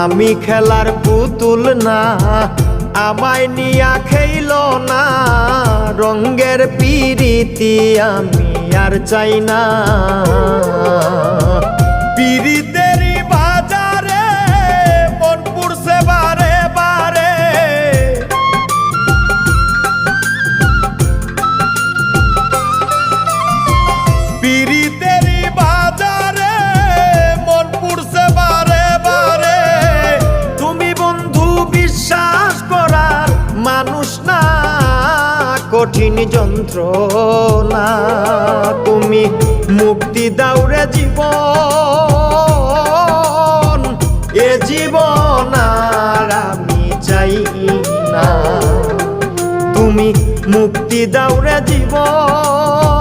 আমি খেলার পুতুল না, আমায় নিয়া খেইল না, রঙ্গের পিরিতি আমি আর চাই না। পিরিতেরই বাজারে মন পুড়ছে বারে বারে, পিরিতেরই বাজারে মন পুড়ছে বারে বারে। তুমি বন্ধু বিশ্বাস করার মানুষ না, কঠিন যন্ত্রণা। তুমি মুক্তি দাও রে জীবন, এ জীবন আর আমি চাই না। তুমি মুক্তি দাও রে জীবন,